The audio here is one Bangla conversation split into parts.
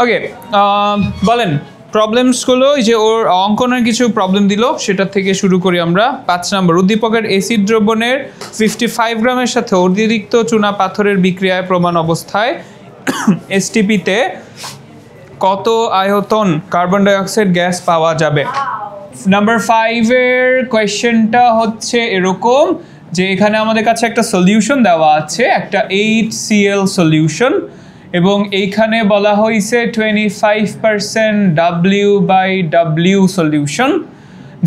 ওকে, বলেন প্রবলেমসগুলো, এই যে ওর অঙ্কনের কিছু প্রবলেম দিল সেটা থেকে শুরু করি আমরা। 5 নম্বর, উদ্দীপকের অ্যাসিড দ্রবণের 55 গ্রামের সাথে অতিরিক্ত চুনা পাথরের বিক্রিয়ায় প্রমাণ অবস্থায় এসটিপিতে কত আয়তন কার্বন ডাইঅক্সাইড গ্যাস পাওয়া যাবে। নাম্বার 5 এর কোয়েশ্চেনটা হচ্ছে এরকম যে এখানে আমাদের কাছে একটা সলিউশন দেওয়া আছে, একটা HCl সলিউশন, এবং এইখানে বলা হয়েছে 25% W/W সলিউশন,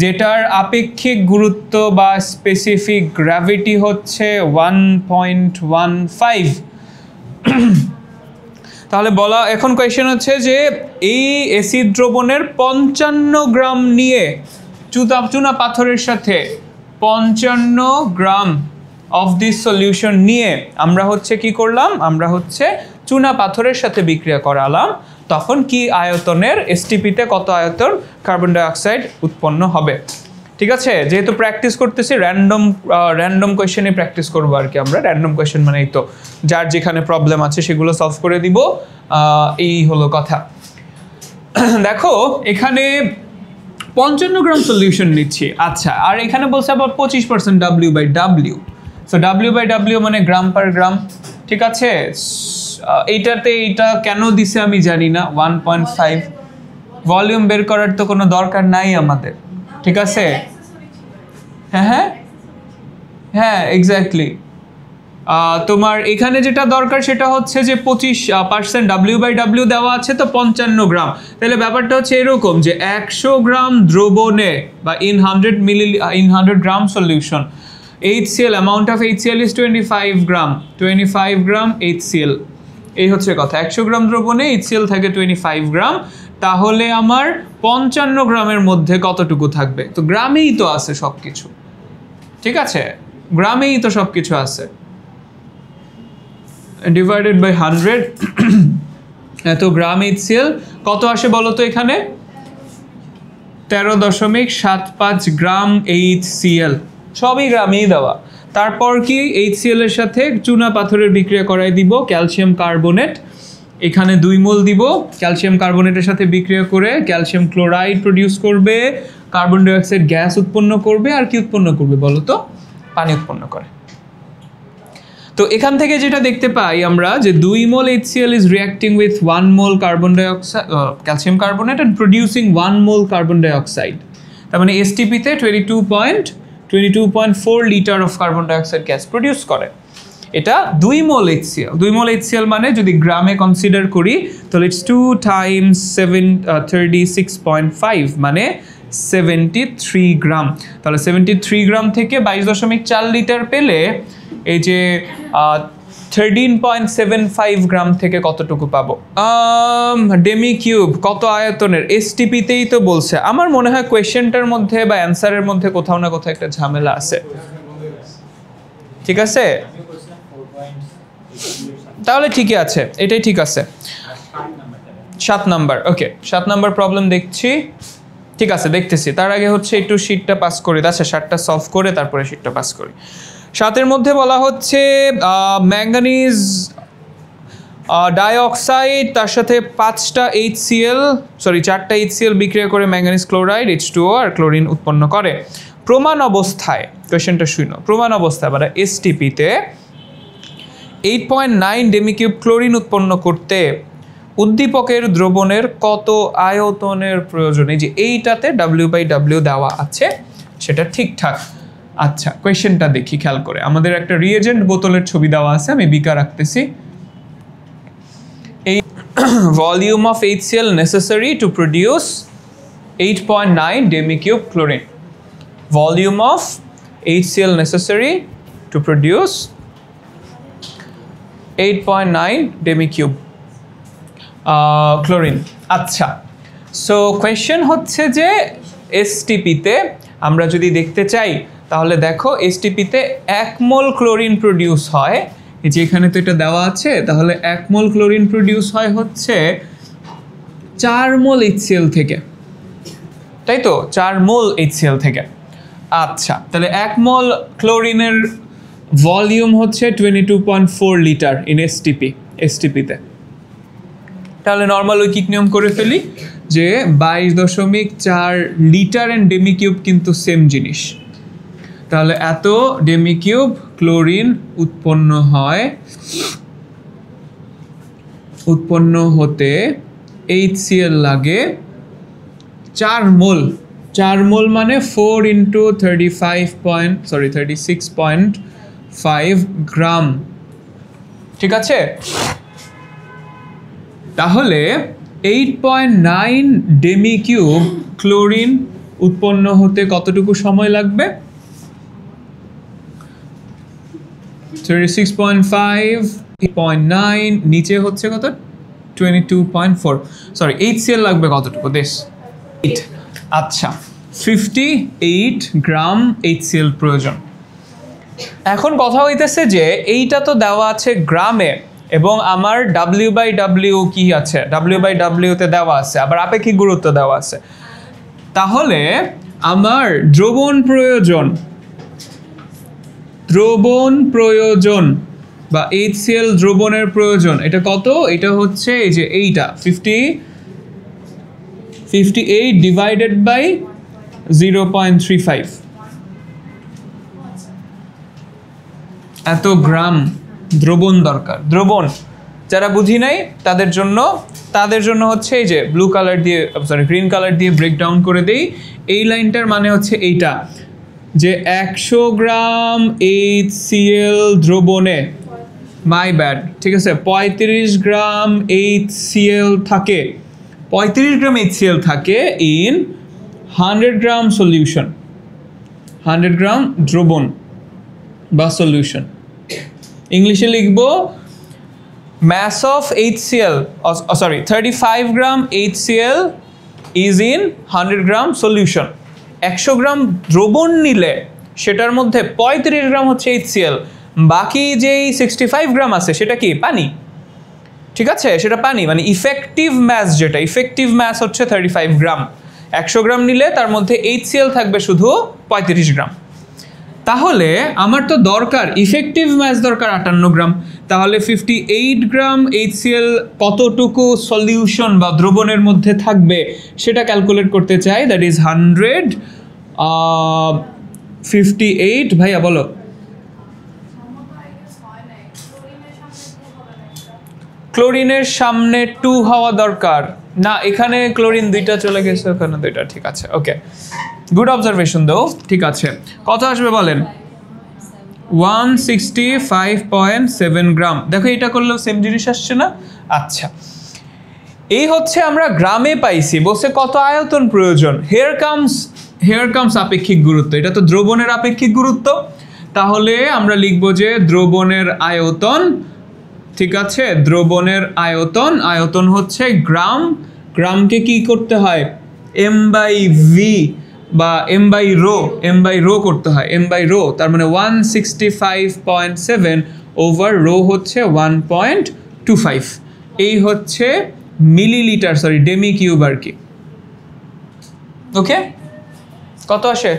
যেটার আপেক্ষিক গুরুত্ব বা স্পেসিফিক গ্র্যাভিটি হচ্ছে 1.15। তাহলে বলা এখন কোয়েশ্চেন হচ্ছে যে এই অ্যাসিড দ্রবণের 55 গ্রাম নিয়ে চুনা পাথরের সাথে 55 গ্রাম অফ দিস সলিউশন নিয়ে আমরা হচ্ছে কি করলাম, আমরা হচ্ছে চুনা পাথরের সাথে বিক্রিয়া করালাম, তখন কি আয়তনের এসটিপিতে কত আয়তন কার্বন ডাইঅক্সাইড উৎপন্ন হবে। ঠিক আছে, যেহেতু প্র্যাকটিস করতেছি র্যান্ডম কোয়েশ্চেনে প্র্যাকটিস করবো আর কি আমরা। র্যান্ডম কোয়েশ্চেন মানে এই তো যার যেখানে প্রবলেম আছে সেগুলো সলভ করে দিব, এই হলো কথা। দেখো এখানে 55 গ্রাম সলিউশন নিচ্ছি, আচ্ছা, আর এখানে বলছে আবার 25% W/W। সো W/W মানে গ্রাম পার গ্রাম। ঠিক আছে, এইটাতে এইটা কেন দিছে আমি জানি না, 1.5 ভলিউম বের করার তো কোনো দরকার নাই আমাদের। ঠিক আছে, হ্যাঁ হ্যাঁ হ্যাঁ এক্স্যাক্টলি। তোমার এখানে যেটা দরকার সেটা হচ্ছে যে 25% W/W দেওয়া আছে, তো 55 গ্রাম। তাহলে ব্যাপারটা হচ্ছে এরকম যে 100 গ্রাম দ্রবণে বা in 100 gram solution HCl, amount of HCl is 25 gram, 25 gram HCl, এই হচ্ছে কথা। 100 গ্রাম দ্রবণে HCl থাকে 25 গ্রাম, তাহলে আমার 55 গ্রামের মধ্যে কতটুকু থাকবে? তো গ্রামেই তো আছে সব কিছু। ঠিক আছে, গ্রামেই তো সব কিছু আছে, ডিভাইডেড বাই 100 এত গ্রাম HCl কত আসে বলো তো? এখানে 13.75 গ্রাম HCl, সবই গ্রামেই দেওয়া। তারপর কি HCl এর সাথে চুনা পাথরের বিক্রিয়া করাই দিব ক্যালসিয়াম কার্বনেট, এখানে 2 মোল দিব, ক্যালসিয়াম কার্বনেটের সাথে বিক্রিয়া করে ক্যালসিয়াম ক্লোরাইড প্রডিউস করবে, কার্বন ডাইঅক্সাইড গ্যাস উৎপন্ন করবে, আর কি উৎপন্ন করবে বলো তো? পানি উৎপন্ন করে। তো এখান থেকে যেটা দেখতে পাই আমরা যে 2 মোল HCl is reacting with 1 mole carbon dioxide calcium carbonate and producing 1 mole carbon dioxide। তার মানে STP তে 22.4 litre of carbon dioxide gas produce করে। এটা 2 মোল HCl। 2 মোল HCl মানে যদি গ্রামে কনসিডার করি তাহলে ইটস 2 times 36.5 মানে 73 গ্রাম। তাহলে 73 গ্রাম থেকে 22.4 লিটার পেলে এই যে 13.75 গ্রাম থেকে কতটুকু পাবো? ডেমি কিউব কত আয়তনের? এসটিপিতেই তো বলছে। আমার মনে হয় কোয়েশ্চেনটার মধ্যে বা অ্যান্সারের মধ্যে কোথাও না কোথাও একটা ঝামেলা আছে। ঠিক আছে, তাহলে ঠিকই আছে, এটাই ঠিক আছে। 7 নাম্বার, ওকে 7 নাম্বার প্রবলেম দেখছি। ঠিক আছে, দেখতেছি। তার আগে হচ্ছে একটু শীটটা পাস করি। আচ্ছা, 7টা সলভ করে তারপরে শীটটা পাস করি। 7-এর মধ্যে বলা হচ্ছে ম্যাঙ্গানিজ ডাইঅক্সাইড, তার সাথে 4টা HCl বিক্রিয়া করে ম্যাঙ্গানিজ ক্লোরাইড H2O আর ক্লোরিন উৎপন্ন করে। প্রমাণ অবস্থায়, কোয়েশ্চেনটা শুনো, প্রমাণ অবস্থায় মানে এসটিপিতে 8.9 ডেমিকিউব ক্লোরিন উৎপন্ন করতে উদ্দীপকের দ্রবণের কত আয়তনের প্রয়োজন? এই যে এইটাতে W/W দেওয়া আছে, সেটা ঠিকঠাক। আচ্ছা, কোয়েশ্চেনটা দেখি খেয়াল করে। আমাদের একটা রিয়েজেন্ট বোতলের ছবি দেওয়া আছে, আমি বিকা রাখতেছি। এই volume of HCl necessary to produce 8.9 ডেমিকিউব chlorine. Volume of HCl necessary to produce 8.9 ডেমিকিউব ক্লোরিন। আচ্ছা, সো কোয়েশ্চেন হচ্ছে যে এসটিপিতে আমরা যদি দেখতে চাই তাহলে দেখো এসটিপিতে 1 মোল ক্লোরিন প্রডিউস হয়, এই যে এখানে তো এটা দেওয়া আছে। তাহলে 1 মোল ক্লোরিন প্রডিউস হয় হচ্ছে 4 মোল HCl থেকে, তাই তো? 4 মোল HCl থেকে। আচ্ছা, তাহলে 1 মোল ক্লোরিনের ভলিউম হচ্ছে 22.4 লিটার ইন এসটিপিতে। তাহলে নর্মালৈকিক নিয়ম করে ফেলি যে 22.4 লিটার অ্যান্ড ডেমি কিউব কিন্তু সেম জিনিস। তাহলে এত ডেমি কিউব ক্লোরিন উৎপন্ন হতে HCl লাগে 4 মোল। 4 মোল মানে 4 × 36.5 গ্রাম। ঠিক আছে, তাহলে 8.9 ডেমি কিউব ক্লোরিন উৎপন্ন হতে কতটুকু সময় লাগবে? 36.5 8.9 নিচে হচ্ছে কত? 22.4। সরি, HCl লাগবে কতটুকু? দেশ 8। আচ্ছা, 58 গ্রাম HCl প্রয়োজন। এখন কথা হইতেছে যে এইটা তো দেওয়া আছে গ্রামে এবং আমার W/W কি আছে? W/W তে দেওয়া আছে, আবার আপেক্ষিক গুরুত্ব দেওয়া আছে। তাহলে আমার দ্রবণ প্রয়োজন বা HCl দ্রবণের প্রয়োজন এটা কত? এটা হচ্ছে এই যে এইটা 58 ডিভাইডেড বাই 0.35, এত গ্রাম দ্রবণ দরকার। দ্রবণ যারা বুঝি নাই তাদের জন্য হচ্ছে এই যে ব্লু কালার দিয়ে গ্রিন কালার দিয়ে ব্রেকডাউন করে দেই। এই লাইনটার মানে হচ্ছে এইটা যে 100 গ্রাম HCl দ্রবণে, মাই ব্যাড, ঠিক আছে, 35 গ্রাম HCl থাকে। 35 গ্রাম HCl থাকে ইন 100 গ্রাম সলিউশন, 100 গ্রাম দ্রবণ বা সলিউশন। ইংলিশে লিখবো mass of HCl, 35 gram HCl is in 100 gram solution. 100 গ্রাম দ্রবণ নিলে সেটার মধ্যে 35 গ্রাম হচ্ছে HCl, বাকি যেই 65 গ্রাম আছে সেটা কি? পানি। ঠিক আছে, সেটা পানি, মানে ইফেক্টিভ ম্যাস হচ্ছে 35 গ্রাম। 100 গ্রাম নিলে তার মধ্যে HCl থাকবে শুধু 35 গ্রাম। তাহলে আমার তো দরকার ইফেক্টিভ ম্যাস দরকার 58 গ্রাম। তাহলে 58 গ্রাম HCl কতটুকু সলিউশন বা দ্রবণের মধ্যে থাকবে সেটা ক্যালকুলেট করতে চাই। দ্যাট ইজ 100 58 ভাইয়া বলো। ক্লোরিনের সামনে 2 হওয়া দরকার না, এখানে ক্লোরিন 2টা চলে গেছে, ওখানে 2টা। ঠিক আছে, ওকে, গুড অবজারভেশন দো। ঠিক আছে, কত আসবে বলেন? 165.7 গ্রাম। দেখো এটা করলেও সেম জিনিস আসছে না? আচ্ছা, এই হচ্ছে আমরা গ্রামে পাইছি। বলছে কত আয়তন প্রয়োজন। হেয়ার কামস আপেক্ষিক গুরুত্ব। এটা তো দ্রবণের আপেক্ষিক গুরুত্ব। তাহলে আমরা লিখবো যে দ্রবণের আয়তন। ঠিক আছে, দ্রবণের আয়তন হচ্ছে গ্রাম। গ্রামকে কি করতে হয়? m/v বা m/ρ করতে হয়। m/ρ তার মানে 165.7 ওভার রো হচ্ছে 1.25। এই হচ্ছে মিলিলিটার, ডেমি কিউব আর কি। ওকে, কত আসে?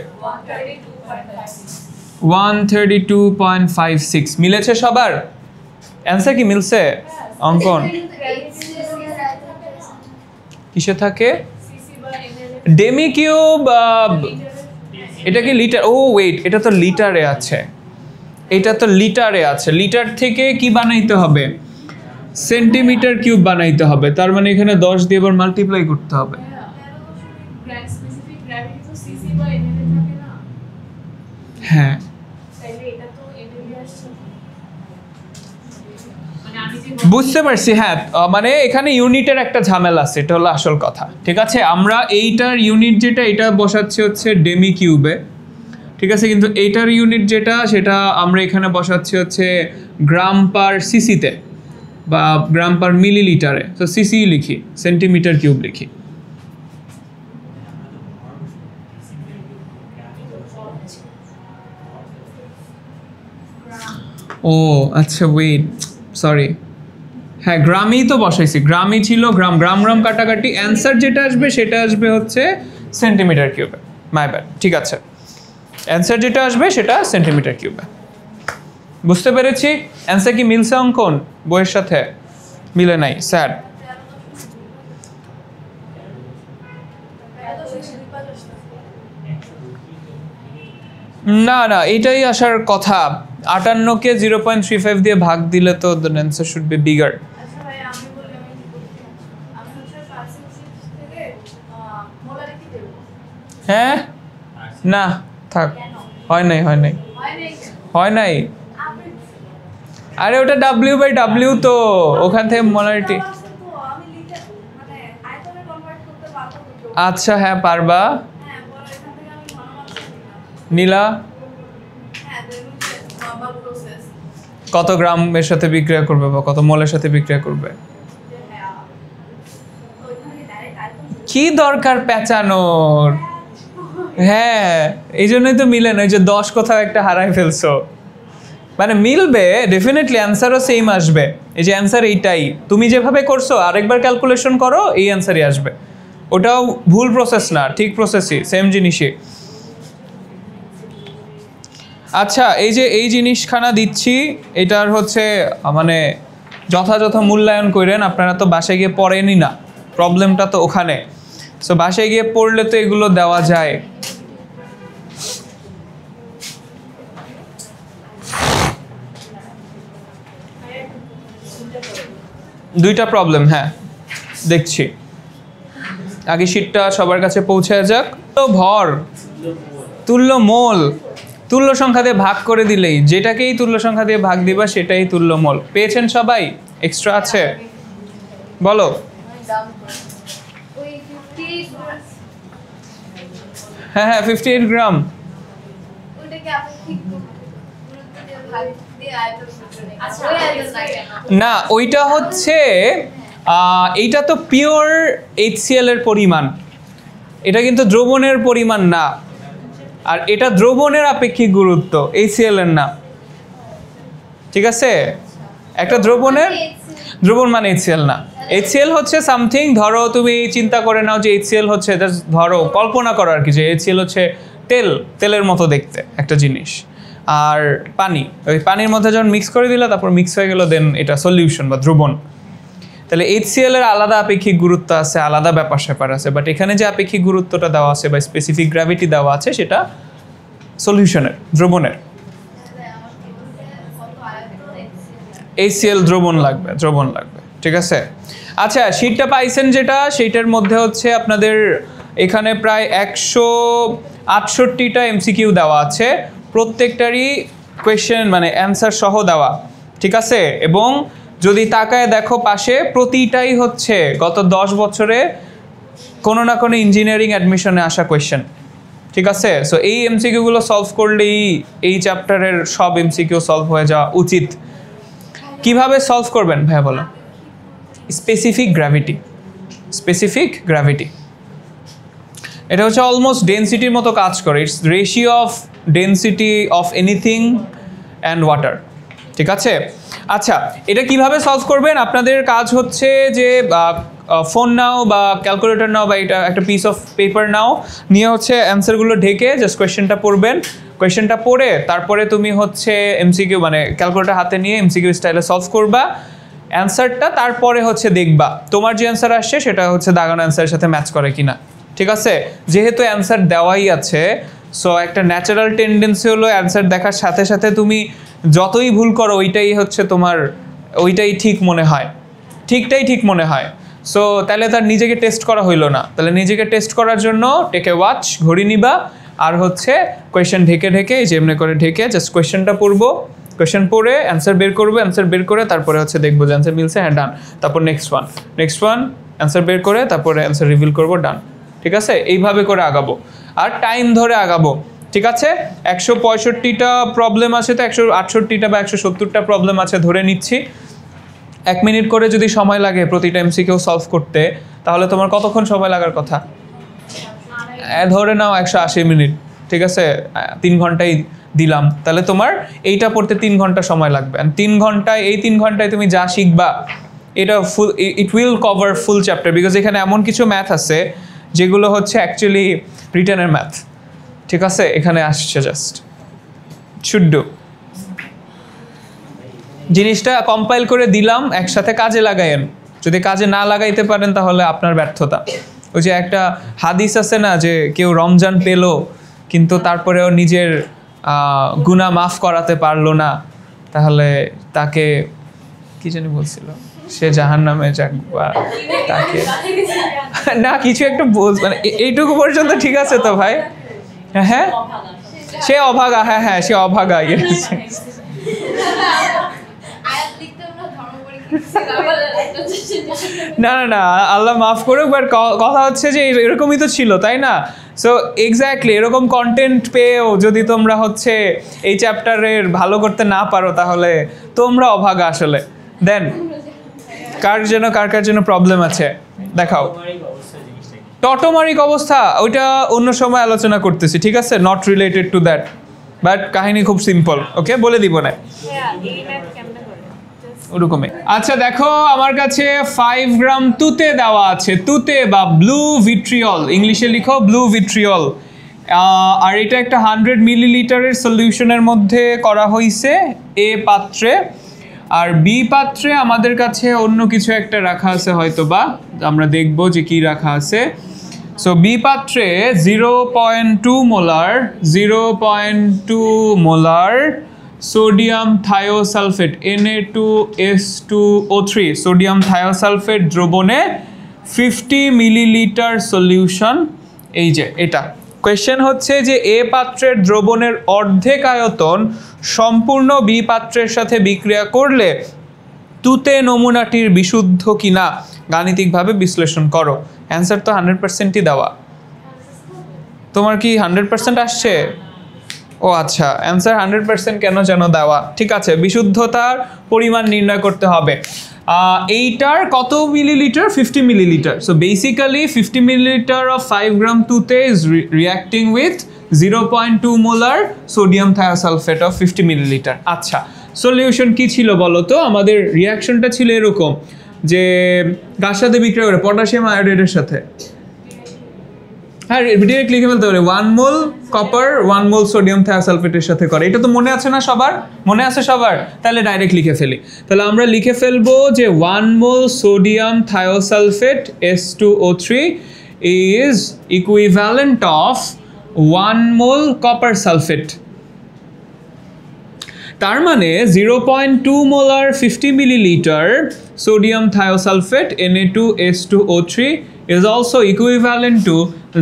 132.56। মিলেছে সবার? অ্যান্সার কি মিলছে? অঙ্কন কিসে থাকে? Demi cube. এটা কি লিটার? ও ওয়েট, এটা তো লিটারে আছে। লিটার থেকে কি বানাইতে হবে? সেন্টিমিটার কিউব বানাইতে হবে। তার মানে এখানে 10 দিয়ে আবার মাল্টিপ্লাই করতে হবে। হ্যাঁ, বুঝতে পারছি। হ্যাঁ, মানে এখানে ইউনিটের একটা ঝামেলা আছে, এটা হলো আসল কথা। ঠিক আছে, আমরা এইটার ইউনিট যেটা এটা বসাচ্ছি হচ্ছে ডেমি কিউবে। ঠিক আছে, কিন্তু এইটার ইউনিট যেটা সেটা আমরা এখানে বসাচ্ছি হচ্ছে গ্রাম পার সিসিতে বা গ্রাম পার মিলিলিটারে। তো সিসি লিখি, সেন্টিমিটার কিউব লিখি। ও আচ্ছা, ওয়েট, সরি। হ্যাঁ, গ্রামেই তো বসাইছি, গ্রামই ছিল। গ্রাম কাটাকাটি, অ্যান্সার যেটা আসবে সেটা আসবে হচ্ছে সেন্টিমিটার কিউবে। My bad. ঠিক আছে, অ্যান্সার যেটা আসবে সেটা সেন্টিমিটার কিউবে। বুঝতে পেরেছি। অ্যান্সার কি মিলছে অঙ্কন বইয়ের সাথে? মিলে নাই, স্যার। না না, এটাই আসার কথা। 58কে 0.35 দিয়ে ভাগ দিলে তো the answer should be bigger. হ্যাঁ না থাক, হয় নাই আরে ওটা W/W তো, ওখান থেকে মোলারিটি। আচ্ছা হ্যাঁ পারবা। নীলা কত গ্রামের সাথে বিক্রিয়া করবে বা কত মোলের সাথে বিক্রিয়া করবে? কি দরকার পেঁচানোর? হ্যাঁ এই জন্যই তো মিলে না, ওই যে 10 কোথাও একটা হারাই ফেলছো। মানে মিলবে ডেফিনেটলি, অ্যান্সারও সেম আসবে। এই যে অ্যান্সার এইটাই, তুমি যেভাবে করছো আরেকবার ক্যালকুলেশন করো, এই অ্যান্সারই আসবে। ওটাও ভুল প্রসেস না, ঠিক প্রসেসই, সেম জিনিসই। আচ্ছা এই যে এই জিনিসখানা দিচ্ছি, এটার হচ্ছে মানে যথাযথ মূল্যায়ন করেন। আপনারা তো বাসায় গিয়ে পড়েনই না, প্রবলেমটা তো ওখানে। সো বাসায় গিয়ে পড়লে তো এগুলো দেওয়া যায়। দুইটা প্রবলেম, হ্যাঁ দেখছি। আগে শীটটা সবার কাছে পৌঁছে যাক। তো ভর, তুল্য মোল, তুল্য সংখ্যা দিয়ে ভাগ করে দিলেই, যেটাকেই তুল্য সংখ্যা দিয়ে ভাগ দিবা সেটাই তুল্য মোল। পেয়েছেন সবাই? এক্সট্রা আছে বলো। হ্যাঁ হ্যাঁ 58 গ্রাম। না ওইটা হচ্ছে এইটা তো পিওর HCl এর পরিমাণ, এটা কিন্তু দ্রবণের পরিমাণ না। আর এটা দ্রবণের আপেক্ষিক গুরুত্ব, HCl এর না। ঠিক আছে, একটা দ্রবণের, দ্রবণ মানে HCl না। HCl হচ্ছে সামথিং, ধরো তুমি চিন্তা করে নাও যে HCl হচ্ছে, ধরো কল্পনা করো আর কি, যে HCl হচ্ছে তেলের মতো দেখতে একটা জিনিস। আর পানি, ওই পানির মধ্যে যখন মিক্স করে দিলা, তারপর মিক্স হয়ে গেল, দেন এটা সলিউশন বা দ্রবণ। তাহলে HCl এর আলাদা আপেক্ষিক গুরুত্ব আছে, আলাদা ব্যাপার স্যাপার আছে। বাট এখানে যে আপেক্ষিক গুরুত্বটা দেওয়া আছে বা স্পেসিফিক গ্র্যাভিটি দেওয়া আছে, সেটা সলিউশনের, দ্রবণের। HCl দ্রবণ লাগবে, ঠিক আছে। আচ্ছা শীটটা পাইছেন যেটা, সেইটার মধ্যে হচ্ছে আপনাদের এখানে প্রায় 168টা MCQ দেওয়া আছে, প্রত্যেকটারই কোয়েশ্চেন মানে অ্যান্সার সহ দেওয়া, ঠিক আছে। এবং যদি তাকায় দেখো পাশে, প্রতিটাই হচ্ছে গত 10 বছরে কোনো না কোনো ইঞ্জিনিয়ারিং অ্যাডমিশনে আসা কোয়েশ্চেন, ঠিক আছে। সো এই MCQগুলো সলভ করলেই এই চ্যাপ্টারের সব MCQ সলভ হয়ে যাওয়া উচিত। কিভাবে সলভ করবেন ভাইয়া বলো? স্পেসিফিক গ্র্যাভিটি, এটা হচ্ছে অলমোস্ট ডেনসিটির মতো কাজ করে। It's ratio of density of anything and water, ঠিক আছে। আচ্ছা এটা কিভাবে সলভ করবেন? আপনাদের কাজ হচ্ছে যে ফোন নাও বা ক্যালকুলেটর নাও বা এটা একটা পিস অফ পেপার নাও, নিয়ে হচ্ছে অ্যান্সারগুলো ঢেকে জাস্ট কোয়েশ্চেনটা পড়বেন। কোয়েশ্চেনটা পড়ে তারপরে তুমি হচ্ছে MCQ মানে ক্যালকুলেটর হাতে নিয়ে MCQ স্টাইলে সলভ করবা অ্যান্সারটা। তারপরে হচ্ছে দেখবা তোমার যে অ্যান্সার আসছে সেটা হচ্ছে দাগানো অ্যান্সারের সাথে ম্যাচ করে কিনা, ঠিক আছে। যেহেতু অ্যান্সার দেওয়াই আছে, সো একটা ন্যাচারাল টেন্ডেন্সি হলো অ্যান্সার দেখার সাথে সাথে তুমি যতই ভুল করো ওইটাই হচ্ছে তোমার, ওইটাই ঠিক মনে হয়, ঠিকটাই ঠিক মনে হয়। সো তাহলে তার নিজেকে টেস্ট করা হইলো না। তাহলে নিজেকে টেস্ট করার জন্য টেকে ওয়াচ, ঘড়ি নিবা, আর হচ্ছে কোয়েশ্চেন ঢেকে যেমনি করে ঢেকে জাস্ট কোয়েশ্চেনটা পড়বো, কোয়েশ্চেন পড়ে অ্যান্সার বের করবো, অ্যান্সার বের করে তারপরে হচ্ছে দেখবো যে অ্যান্সার মিলছে, হ্যাঁ ডান। তারপর নেক্সট ওয়ান অ্যান্সার বের করে তারপরে অ্যান্সার রিভিল করবো, ডান, ঠিক আছে। এইভাবে করে আগাবো আর টাইম ধরে আগাবো, ঠিক আছে। 165টা প্রবলেম আছে, তো 168টা বা 170টা প্রবলেম আছে ধরে নিচ্ছি। 1 মিনিট করে যদি সময় লাগে প্রতিটা MCQ সলভ করতে, তাহলে তোমার কতক্ষণ সময় লাগার কথা? ধরে নাও 180 মিনিট, ঠিক আছে। 3 ঘন্টাই দিলাম, তাহলে তোমার এইটা পড়তে 3 ঘন্টা সময় লাগবে। 3 ঘন্টায়, এই 3 ঘন্টায় তুমি যা শিখবা এটা full, it will cover full chapter. Because এখানে এমন কিছু ম্যাথ আছে যেগুলো হচ্ছে অ্যাকচুয়ালি রিটেনের ম্যাথ, ঠিক আছে। এখানে আসছে জাস্ট শুড ডু। জিনিসটা কম্পাইল করে দিলাম, একসাথে কাজে লাগায়েন। যদি কাজে না লাগাইতে পারেন তাহলে আপনার ব্যর্থতা। ওই যে একটা হাদিস আছে না, যে কেউ রমজান পেলো কিন্তু তারপরেও নিজের গুনাহ মাফ করাতে পারলো না, তাহলে তাকে কি জানি বলছিল, সে জাহান্নামে যাক বা তাকে না কিছু একটা মানে এইটুকু পর্যন্ত ঠিক আছে তো ভাই? হ্যাঁ সে অভাগা, হ্যাঁ সে অভাগা। না না না আল্লাহ মাফ করুক, বাট কথা হচ্ছে যে এরকমই তো ছিল তাই না? সো এক্স্যাক্টলি এরকম কন্টেন্ট পেয়েও যদি তোমরা হচ্ছে এই চ্যাপ্টারের ভালো করতে না পারো তাহলে তোমরা অভাগা আসলে। দেন কার জন্য প্রবলেম আছে দেখাও। টটোমারিক অবস্থা ওইটা অন্য সময় আলোচনা করতেছি, ঠিক আছে? Not related to that, but কাহিনী খুব সিম্পল। ওকে, বলে দিব না ওরকমই। আচ্ছা দেখো আমার কাছে 5 গ্রাম তুতে দেওয়া আছে, তুতে বা ব্লু ভিট্রিয়ল, ইংলিশে লিখো ব্লু ভিট্রিয়ল। আর এটা একটা 100 মিলিলিটারের সলিউশনের মধ্যে করা হয়েছে এ পাত্রে, আর বি পাত্রে আমাদের কাছে অন্য কিছু একটা রাখা আছে হয়তো বা, আমরা দেখব যে কি রাখা আছে। সো বি পাত্রে 0.2 molar sodium thiosulphate Na2S2O3 sodium thiosulphate দ্রবণে 50 মিলিলিটার সলিউশন। এই যে এটা কোয়েশ্চেন হচ্ছে যে এ পাত্রের দ্রবণের অর্ধেক আয়তন সম্পূর্ণ বি পাত্রের সাথে বিক্রিয়া করলে তুতে নমুনাটির বিশুদ্ধ কিনা গাণিতিকভাবে বিশ্লেষণ করো। অ্যান্সার তো 100%ই দেওয়া। তোমার কি 100% আসছে? ও আচ্ছা, অ্যান্সার 100% কেন যেন দেওয়া। ঠিক আছে, বিশুদ্ধতার পরিমাণ নির্ণয় করতে হবে। এইটার কত millilitre? 50 millilitre. So basically 50 millilitre of 5 গ্রাম তুতে is reacting with 0.2 molar sodium thiosulphate of 50 millilitre. আচ্ছা, সলিউশন কি ছিল বলো তো? আমাদের রিয়াকশনটা ছিল এরকম যে কার সাথে বিক্রিয়া করে? পটাশিয়াম আয়োডাইডের সাথে। হ্যাঁ, ডিরেক্ট লিখে ফেলতে পারে 1 মোল কপার 1 মোল সোডিয়াম থায়োসালফেটের সাথে করে। এটা তো মনে আছে না সবার? মনে আছে সবার? তাহলে ডাইরেক্ট লিখে ফেলি। তাহলে আমরা লিখে ফেলবো যে 1 মোল sodium thiosulphate S2O3 is equivalent of 1 mole copper sulphate. তার মানে 0.2 molar 50 millilitre sodium thiosulphate Na2S2O3 is also equivalent to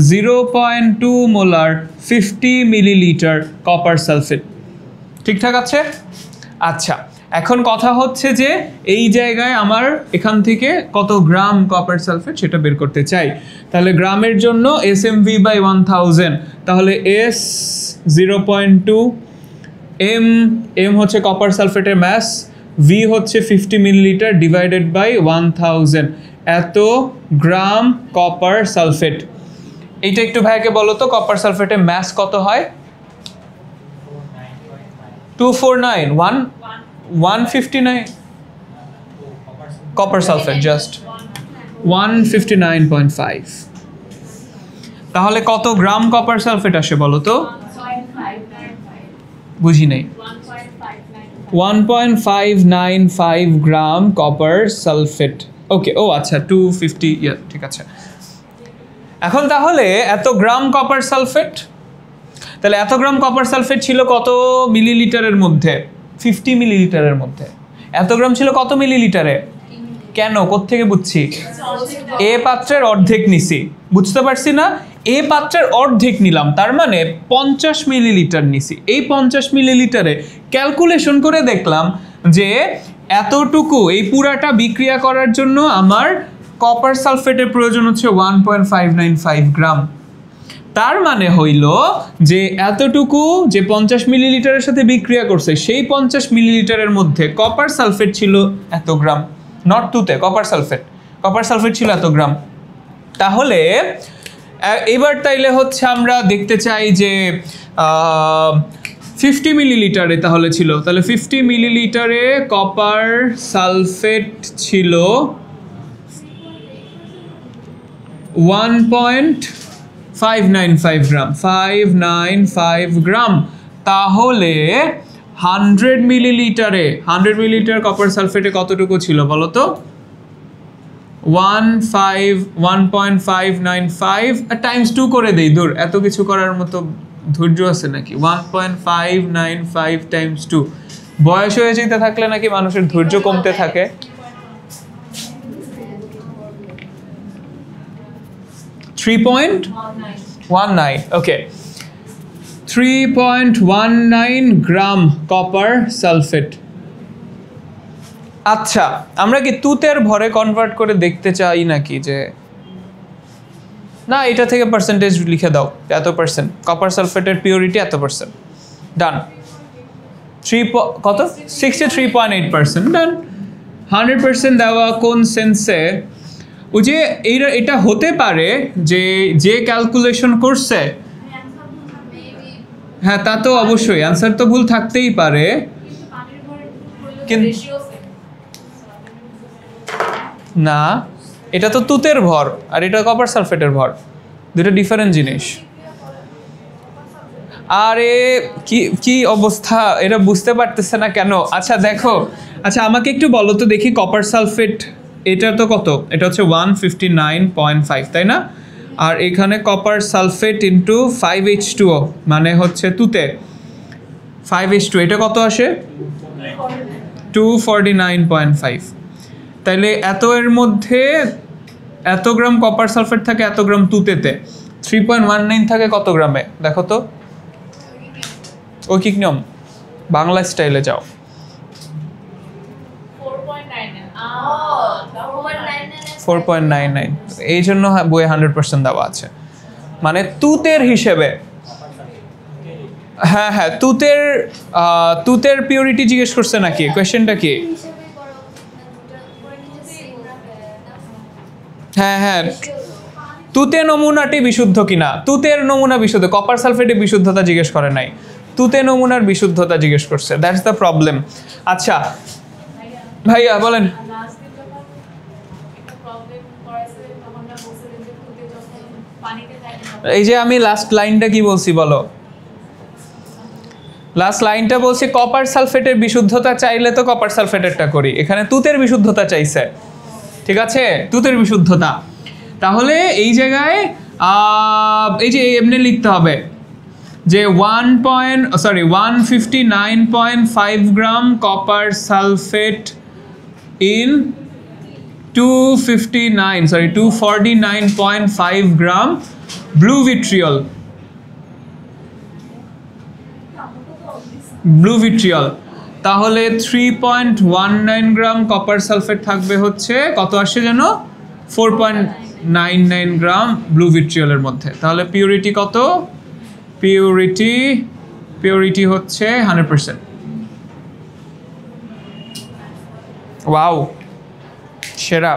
0.2 molar 50 millilitre copper sulphate. ঠিকঠাক আছে? আচ্ছা, এখন কথা হচ্ছে যে এই জায়গায় আমার এখান থেকে কত গ্রাম কপার সালফেট সেটা বের করতে চাই। তাহলে গ্রামের জন্য SMV/1000, তাহলে S 0.2, M হচ্ছে কপার সালফেটের ম্যাস, V হচ্ছে 50 মিলিলিটার ডিভাইডেড বাই 1000, এত গ্রাম কপার সালফেট। এইটা একটু ভাইকে বলো তো কপার সালফেটের ম্যাস কত হয়? 249 159 কপার সালফেট জাস্ট 159.5। তাহলে কত গ্রাম কপার সালফেট আসে বলো তো? বুঝি নাই। 1.595 গ্রাম কপার সালফেট। ওকে, ও আচ্ছা 250, ঠিক আছে। এখন তাহলে এত গ্রাম কপার সালফেট, তাহলে এত গ্রাম কপার সালফেট ছিল কত মিলিলিটারের মধ্যে? 50 মিলিলিটারের মধ্যে। এত গ্রাম ছিল কত মিলিলিটারে? কেন, কোত্থেকে বুঝছি? এ পাত্রের অর্ধেক নিছি, বুঝতে পারছি না? এ পাত্রের অর্ধেক নিলাম, তার মানে 50 মিলিলিটার নিছি। এই 50 মিলিলিটারে ক্যালকুলেশন করে দেখলাম যে এতটুকু, এই পুরাটা বিক্রিয়া করার জন্য আমার কপার সালফেটের প্রয়োজন হচ্ছে 1.595 গ্রাম। তার মানে হইল যে এতটুকু যে 50 মিলিলিটারের সাথে বিক্রিয়া করছে, সেই 50 মিলিলিটারের মধ্যে কপার সালফেট ছিল এত গ্রাম, নট তুতে, কপার সালফেট ছিল এত গ্রাম। তাহলে এবার তাইলে হচ্ছে আমরা দেখতে চাই যে 50 মিলিলিটারে তাহলে ছিল, তাহলে 50 মিলিলিটারে কপার সালফেট ছিল 1.595 গ্রাম, 595 গ্রাম। তাহলে 100 মিলিলিটার কপার সালফেটে কতটুকু ছিল বলো তো? 1.595 টাইমস 2 করে দেই, দূর এত কিছু করার মতো ধৈর্য আছে নাকি? 1.595 টাইমস 2। বয়স হয়ে যেতে থাকলে নাকি মানুষের ধৈর্য কমতে থাকে। 3.19, ওকে। 3.19 গ্রাম কপার সালফেট। আচ্ছা, আমরা কি তুতের ভরে কনভার্ট করে দেখতে চাই নাকি যে না এটা থেকে পার্সেন্টেজ লিখে দাও, এত পার্সেন্ট কপার সালফেটের পিউরিটি এত পার্সেন্ট, ডান। কত 63.8%, ডান। 100% দেওয়া কোন সেন্সে? ওই যে এটা হতে পারে যে ক্যালকুলেশন করছে, হ্যাঁ তা তো অবশ্যই অ্যান্সার তো ভুল থাকতেই পারে, কিন্তু না এটা তো তুতের ভর আর এটা কপার সালফেটের ভর, দুটো ডিফারেন্ট জিনিস। আরে কি কি অবস্থা, এটা বুঝতে পারতেছে না কেন? আচ্ছা দেখো, আচ্ছা আমাকে একটু বলো তো দেখি, কপার সালফেট এটা তো কত, এটা হচ্ছে 159.5 তাই না? আর এখানে কপার সালফেট ইন্টু 5H2O মানে হচ্ছে তুতে 5H2, এটা কত আসে? 249.5। তাইলে এত এর মধ্যে এত গ্রাম কপার সালফেট থাকে এত গ্রাম তুতেতে, 3.19 থাকে কত গ্রামে দেখো তো? ঐকিক নিয়ম বাংলা স্টাইলে যাও। 4.99, এই জন্য বইয়ে 100% দেওয়া আছে, মানে তুতের হিসেবে। হ্যাঁ হ্যাঁ, তুতের পিউরিটি জিজ্ঞেস করছে নাকি? কোয়েশ্চেনটা কি? হ্যাঁ হ্যাঁ, তুতে নমুনাটি বিশুদ্ধ কিনা, তুতের নমুনা বিশুদ্ধ, কপার সালফেটের বিশুদ্ধতা জিজ্ঞেস করে নাই, তুতে নমুনার বিশুদ্ধতা জিজ্ঞেস করছে, দ্যাটস দ্য প্রবলেম। আচ্ছা ভাইয়া বলেন। এই যে আমি লাস্ট লাইনটা কি বলছি বলো? লাস্ট লাইনটা বলছি কপার সালফেটের বিশুদ্ধতা চাইলে তো কপার সালফেটেরটা করি, এখানে তুতের বিশুদ্ধতা চাইছে, ঠিক আছে, তুতের বিশুদ্ধতা। তাহলে এই জায়গায় এই যে এমনি লিখতে হবে যে 159.5 গ্রাম copper sulphate in 249.5 gram blue vitriol. তাহলে 3.19 গ্রাম কপার সালফেট থাকবে হচ্ছে কত আসে যেন 4.99 গ্রাম ব্লু ভিট্রিয়লের মধ্যে। তাহলে পিউরিটি কত? পিউরিটি হচ্ছে 100%। ওয়াও, সেরা।